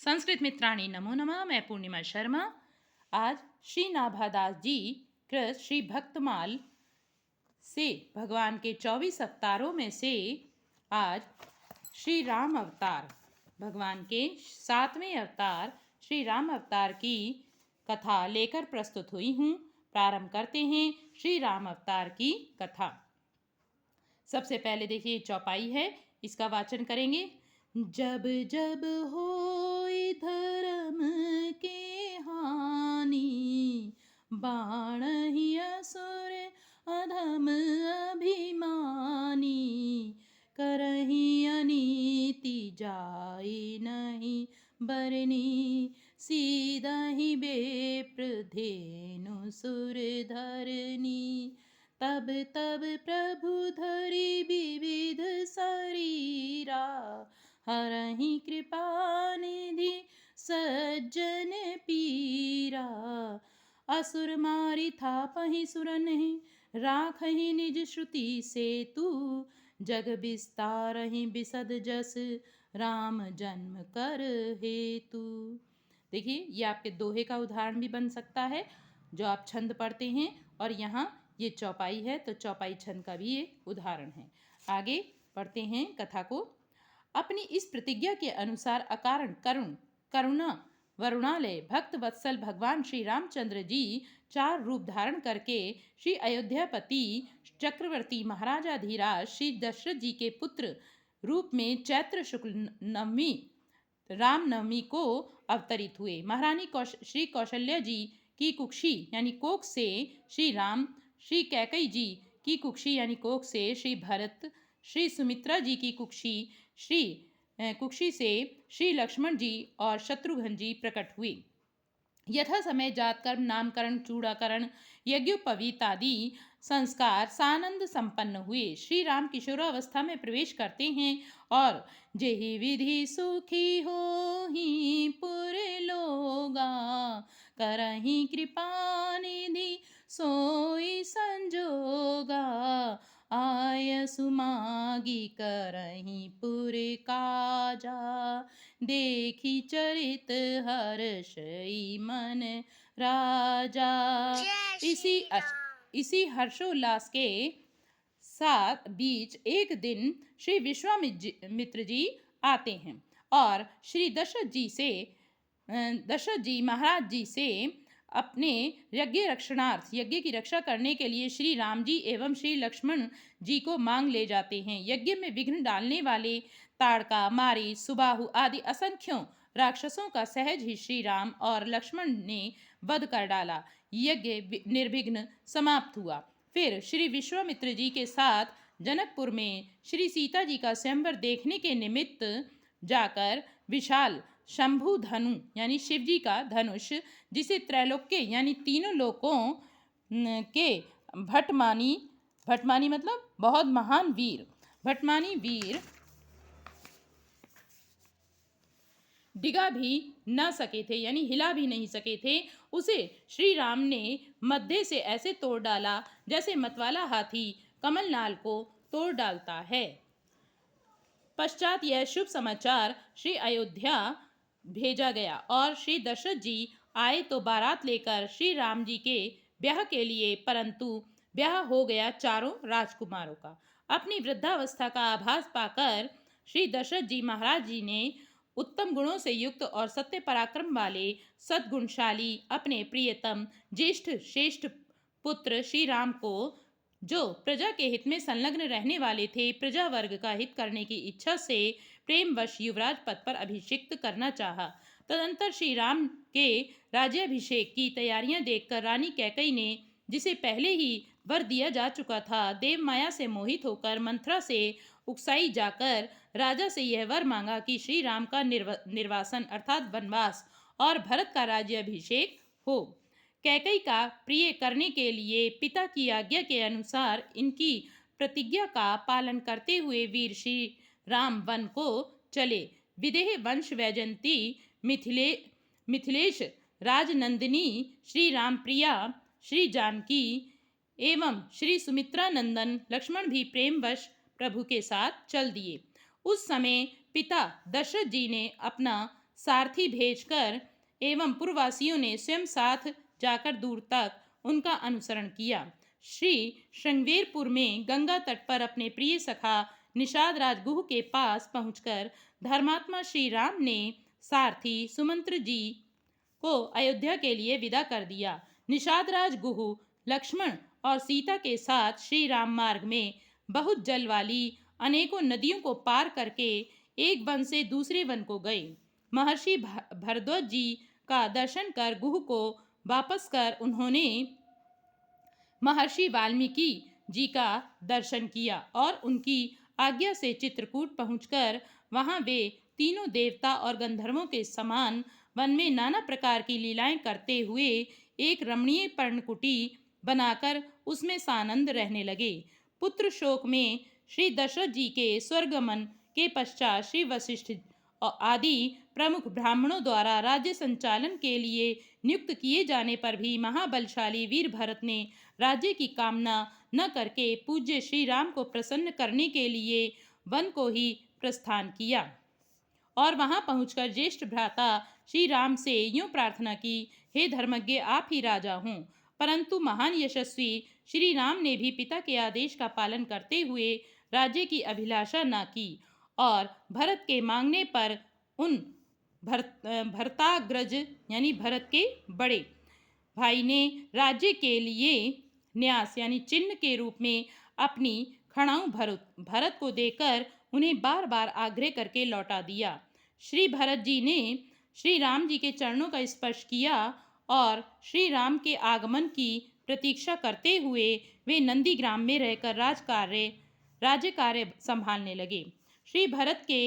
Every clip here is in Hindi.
संस्कृत मित्राणी नमो नमः। मैं पूर्णिमा शर्मा। आज श्री नाभादास जी कृत श्री भक्तमाल से भगवान के 24 अवतारों में से आज श्री राम अवतार, भगवान के 7वें अवतार श्री राम अवतार की कथा लेकर प्रस्तुत हुई हूँ। प्रारंभ करते हैं श्री राम अवतार की कथा। सबसे पहले देखिए चौपाई है, इसका वाचन करेंगे। जब जब होई धर्म के हानि, बाणहि असुर अधम अभिमानी, करहि अनीति जाई नहीं बरनी, सीधहि बेप्र धेनु सुर धरनी। तब तब प्रभु धरि विविध शरीरा, हरहि कृपा निधि सज्जन पीरा। असुर मारि थापहि सुरन्हि, राखहि निज श्रुति सेतु, जग विस्तारहि बिसद जस राम जन्म कर हेतु। देखिए ये आपके दोहे का उदाहरण भी बन सकता है जो आप छंद पढ़ते हैं, और यहाँ ये चौपाई है तो चौपाई छंद का भी ये उदाहरण है। आगे पढ़ते हैं कथा को। अपनी इस प्रतिज्ञा के अनुसार अकारण करुणा वरुणालय भक्त वत्सल भगवान श्री रामचंद्र जी 4 रूप धारण करके श्री अयोध्यापति चक्रवर्ती महाराजाधीराज श्री दशरथ जी के पुत्र रूप में चैत्र शुक्ल नवमी रामनवमी को अवतरित हुए। महारानी श्री कौशल्या जी की कुक्षी यानी कोख से श्री राम, श्री कैकेयी जी की कुक्षी यानी कोख से श्री भरत, श्री सुमित्रा जी की कुक्षी से श्री लक्ष्मण जी और शत्रुघ्न जी प्रकट हुए। यथा समय जातकर्म, नामकरण, चूड़ाकरण, यज्ञोपवीत आदि संस्कार सानंद संपन्न हुए। श्री राम किशोरावस्था में प्रवेश करते हैं और जेहि विधि सुखी होहि पुर लोगा, करहि कृपा निधि सोई संजोगा, आय सुमागी करहि पुर काजा, देखी चरित हर्षई मन राजा। इसी हर्षोल्लास के साथ बीच एक दिन श्री विश्वामित्र जी आते हैं और श्री दशरथ जी महाराज जी से अपने यज्ञ की रक्षा करने के लिए श्री राम जी एवं श्री लक्ष्मण जी को मांग ले जाते हैं। यज्ञ में विघ्न डालने वाले ताड़का, मारी, सुबाहु आदि असंख्यों राक्षसों का सहज ही श्री राम और लक्ष्मण ने वध कर डाला। यज्ञ निर्विघ्न समाप्त हुआ। फिर श्री विश्वामित्र जी के साथ जनकपुर में श्री सीता जी का स्वयंवर देखने के निमित्त जाकर विशाल शंभु धनु यानी शिव जी का धनुष, जिसे त्रैलोक्य यानी तीनों लोकों के भटमानी मतलब बहुत महान वीर, भटमानी वीर डिगा भी न सके थे यानी हिला भी नहीं सके थे, उसे श्री राम ने मध्य से ऐसे तोड़ डाला जैसे मतवाला हाथी कमलनाल को तोड़ डालता है। पश्चात यह शुभ समाचार श्री अयोध्या भेजा गया और श्री दशरथ जी आए तो बारात लेकर श्री राम जी के ब्याह के लिए, परंतु ब्याह हो गया चारों राजकुमारों का। अपनी वृद्धावस्था का आभास पाकर श्री दशरथ जी महाराज जी ने उत्तम गुणों से युक्त और सत्य पराक्रम वाले सद्गुणशाली अपने प्रियतम ज्येष्ठ श्रेष्ठ पुत्र श्री राम को, जो प्रजा के हित में संलग्न रहने वाले थे, प्रजा वर्ग का हित करने की इच्छा से प्रेमवश युवराज पद पर अभिषिक्त करना चाहा। तदंतर श्री राम के राज्याभिषेक की तैयारियां देखकर रानी कैकेयी ने, जिसे पहले ही वर दिया जा चुका था, देव माया से मोहित होकर मंथरा से उकसाई जाकर राजा से यह वर मांगा कि श्री राम का निर्वासन अर्थात वनवास और भरत का राज्याभिषेक हो। कैकेयी का प्रिय करने के लिए पिता की आज्ञा के अनुसार इनकी प्रतिज्ञा का पालन करते हुए वीर श्री राम वन को चले। विदेह वंश वैजयंती मिथिलेश राजनंदिनी श्री राम प्रिया श्री जानकी एवं श्री सुमित्रा नंदन लक्ष्मण भी प्रेमवश प्रभु के साथ चल दिए। उस समय पिता दशरथ जी ने अपना सारथी भेजकर एवं पुरवासियों ने स्वयं साथ जाकर दूर तक उनका अनुसरण किया। श्री श्रृंगवेरपुर में गंगा तट पर अपने प्रिय सखा निषाद राज गुह के पास पहुंचकर धर्मात्मा श्री राम ने सारथी सुमंत्र जी को अयोध्या के लिए विदा कर दिया। निषाद राज गुह लक्ष्मण और सीता के साथ श्री राम मार्ग में बहुत जल वाली अनेकों नदियों को पार करके एक वन से दूसरे वन को गए। महर्षि भरद्वाज जी का दर्शन कर गुह को वापस कर उन्होंने महर्षि वाल्मीकि जी का दर्शन किया और उनकी आज्ञा से चित्रकूट पहुंचकर वहां वे तीनों देवता और गंधर्वों के समान वन में नाना प्रकार की लीलाएं करते हुए एक रमणीय पर्णकुटी बनाकर उसमें सानंद रहने लगे। पुत्र शोक में श्री दशरथ जी के स्वर्गमन के पश्चात श्री वशिष्ठ आदि प्रमुख ब्राह्मणों द्वारा राज्य संचालन के लिए नियुक्त किए जाने पर भी महाबलशाली वीर भरत ने राज्य की कामना न करके पूज्य श्री राम को प्रसन्न करने के लिए वन को ही प्रस्थान किया और वहां पहुंचकर ज्येष्ठ भ्राता श्री राम से यूं प्रार्थना की, हे धर्मज्ञ, आप ही राजा हों। परंतु महान यशस्वी श्री राम ने भी पिता के आदेश का पालन करते हुए राज्य की अभिलाषा न की और भरत के मांगने पर उन भरताग्रज यानी भरत के बड़े भाई ने राज्य के लिए न्यास यानी चिन्ह के रूप में अपनी खड़ाऊ भरत को देकर उन्हें बार बार आग्रह करके लौटा दिया। श्री भरत जी ने श्री राम जी के चरणों का स्पर्श किया और श्री राम के आगमन की प्रतीक्षा करते हुए वे नंदीग्राम में रहकर राज्य कार्य संभालने लगे। श्री भरत के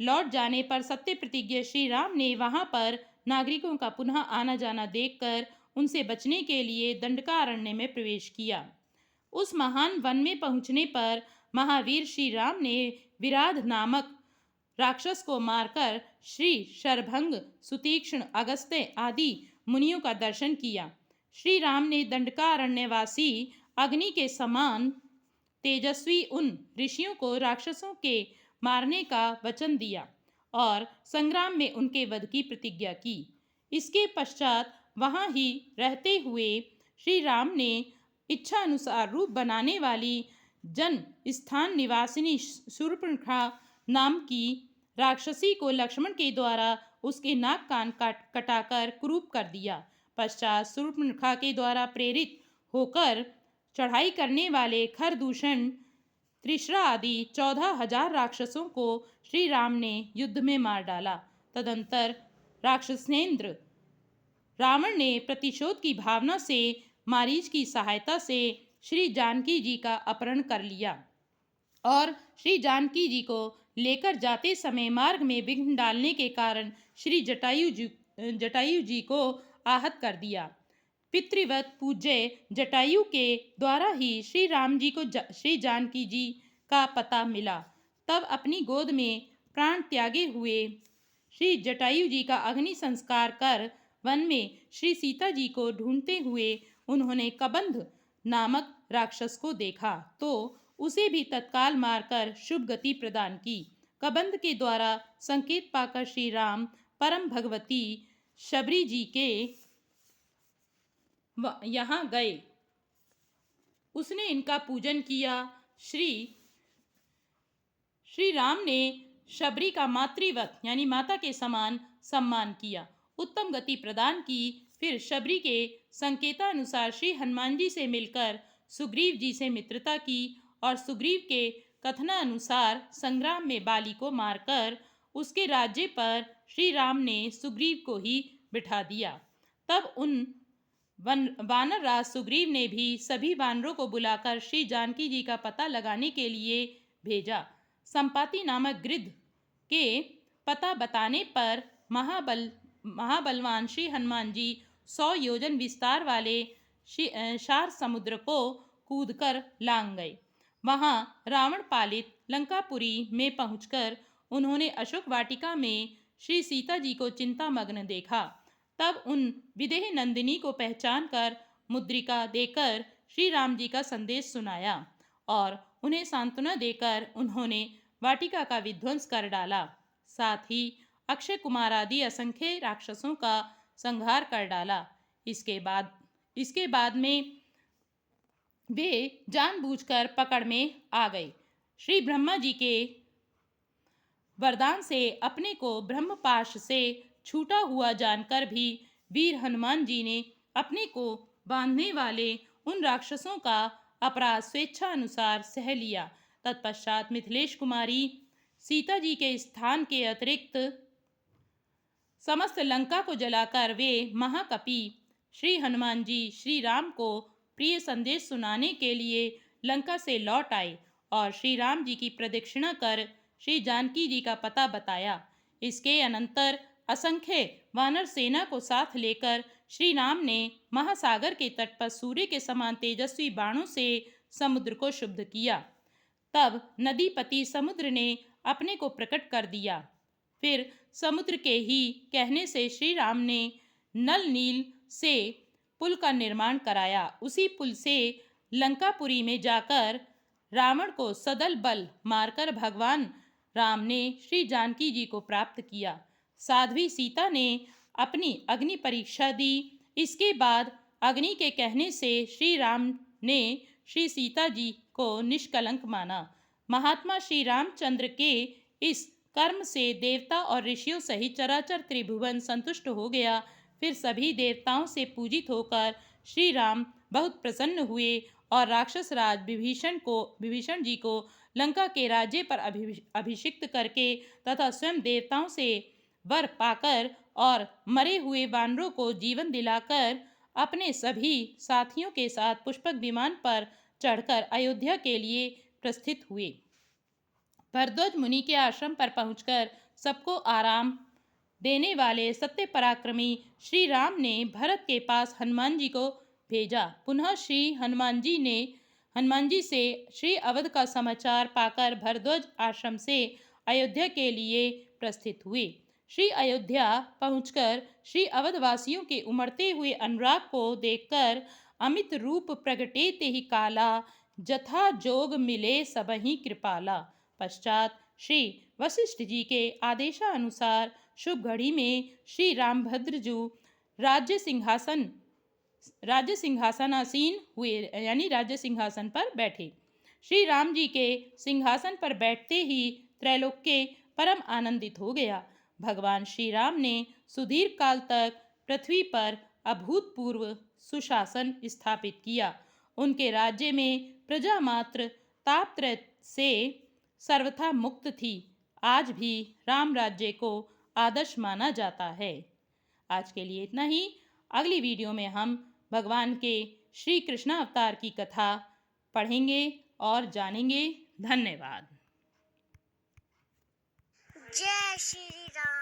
लौट जाने पर सत्य प्रतिज्ञ श्री राम ने वहां पर नागरिकों का पुनः आना जाना देखकर उनसे बचने के लिए दंडकारण्य में प्रवेश किया। उस महान वन में पहुंचने पर महावीर श्री राम ने विराध नामक राक्षस को मारकर श्री शरभंग, सुतीक्ष्ण, अगस्त्य आदि मुनियों का दर्शन किया। श्री राम ने दंडकारण्यवासी अग्नि के समान तेजस्वी उन ऋषियों को राक्षसों के मारने का वचन दिया और संग्राम में उनके वध की प्रतिज्ञा की। इसके पश्चात वहां ही रहते हुए श्री राम ने इच्छा अनुसार रूप बनाने वाली जन स्थान निवासिनी शूर्पणखा नाम की राक्षसी को लक्ष्मण के द्वारा उसके नाक कान कटाकर कुरूप कर दिया। पश्चात शूर्पणखा के द्वारा प्रेरित होकर चढ़ाई करने वाले खरदूषण, त्रिशरा आदि 14,000 राक्षसों को श्री राम ने युद्ध में मार डाला। तदंतर राक्षसेंद्र रावण ने प्रतिशोध की भावना से मारीच की सहायता से श्री जानकी जी का अपहरण कर लिया और श्री जानकी जी को लेकर जाते समय मार्ग में विघ्न डालने के कारण श्री जटायु जी को आहत कर दिया। पितृवत पूज्य जटायु के द्वारा ही श्री राम जी को श्री जानकी जी का पता मिला। तब अपनी गोद में प्राण त्यागे हुए श्री जटायु जी का अग्नि संस्कार कर वन में श्री सीता जी को ढूंढते हुए उन्होंने कबंध नामक राक्षस को देखा तो उसे भी तत्काल मारकर शुभ गति प्रदान की। कबंध के द्वारा संकेत पाकर श्री राम परम भगवती शबरी जी के यहाँ गए। उसने इनका पूजन किया। श्री राम ने शबरी का मातृवत यानी माता के समान सम्मान किया, उत्तम गति प्रदान की। फिर शबरी के संकेतानुसार श्री हनुमान जी से मिलकर सुग्रीव जी से मित्रता की और सुग्रीव के कथनानुसार संग्राम में बाली को मारकर उसके राज्य पर श्री राम ने सुग्रीव को ही बिठा दिया। तब उन वानर राज सुग्रीव ने भी सभी वानरों को बुलाकर श्री जानकी जी का पता लगाने के लिए भेजा। संपाति नामक गिद्ध के पता बताने पर महाबलवान श्री हनुमान जी 100 योजन विस्तार वाले शार समुद्र को कूदकर लांग गए। वहां रावण पालित लंकापुरी में पहुंचकर उन्होंने अशोक वाटिका में श्री सीता जी को चिंतामग्न देखा। तब उन विदेह नंदिनी को पहचान कर मुद्रिका देकर श्री राम जी का संदेश सुनाया और उन्हें सांत्वना देकर उन्होंने वाटिका का विध्वंस कर डाला। साथ ही अक्षय कुमार आदि असंख्य राक्षसों का संहार कर डाला। इसके बाद में वे जानबूझकर पकड़ में आ गए। श्री ब्रह्मा जी के वरदान से अपने को ब्रह्मपाश से छूटा हुआ जानकर भी वीर हनुमान जी ने अपने को बांधने वाले उन राक्षसों का अपराध स्वेच्छा अनुसार सह लिया। तत्पश्चात मिथिलेश कुमारी सीता जी के स्थान के अतिरिक्त समस्त लंका को जलाकर वे महाकपि श्री हनुमान जी श्री राम को प्रिय संदेश सुनाने के लिए लंका से लौट आए और श्री राम जी की प्रदक्षिणा कर श्री जानकी जी का पता बताया। इसके अनंतर असंख्य वानर सेना को साथ लेकर श्री राम ने महासागर के तट पर सूर्य के समान तेजस्वी बाणों से समुद्र को शुद्ध किया। तब नदीपति समुद्र ने अपने को प्रकट कर दिया। फिर समुद्र के ही कहने से श्री राम ने नल नील से पुल का निर्माण कराया। उसी पुल से लंकापुरी में जाकर रावण को सदल बल मारकर भगवान राम ने श्री जानकी जी को प्राप्त किया। साध्वी सीता ने अपनी अग्नि परीक्षा दी। इसके बाद अग्नि के कहने से श्री राम ने श्री सीता जी को निष्कलंक माना। महात्मा श्री रामचंद्र के इस कर्म से देवता और ऋषियों सहित चराचर त्रिभुवन संतुष्ट हो गया। फिर सभी देवताओं से पूजित होकर श्री राम बहुत प्रसन्न हुए और राक्षस राज विभीषण जी को लंका के राज्य पर अभिषिक्त करके तथा स्वयं देवताओं से वर पाकर और मरे हुए वानरों को जीवन दिलाकर अपने सभी साथियों के साथ पुष्पक विमान पर चढ़कर अयोध्या के लिए प्रस्थित हुए। भरद्वाज मुनि के आश्रम पर पहुंचकर सबको आराम देने वाले सत्य पराक्रमी श्री राम ने भरत के पास हनुमान जी को भेजा। पुनः श्री हनुमान जी से श्री अवध का समाचार पाकर भरद्वाज आश्रम से अयोध्या के लिए प्रस्थित हुए। श्री अयोध्या पहुंचकर श्री अवधवासियों के उमड़ते हुए अनुराग को देखकर अमित रूप प्रगटे ते ही काला, जथा जोग मिले सबहि कृपाला। पश्चात श्री वशिष्ठ जी के आदेशानुसार शुभ घड़ी में श्री रामभद्र जी राज्य सिंहासनासीन हुए, यानी राज्य सिंहासन पर बैठे। श्री राम जी के सिंहासन पर बैठते ही त्रैलोक्य परम आनंदित हो गया। भगवान श्री राम ने सुदीर्घ काल तक पृथ्वी पर अभूतपूर्व सुशासन स्थापित किया। उनके राज्य में प्रजा मात्र तापत्रय से सर्वथा मुक्त थी। आज भी राम राज्य को आदर्श माना जाता है। आज के लिए इतना ही। अगली वीडियो में हम भगवान के श्री कृष्ण अवतार की कथा पढ़ेंगे और जानेंगे। धन्यवाद। जय श्री राम।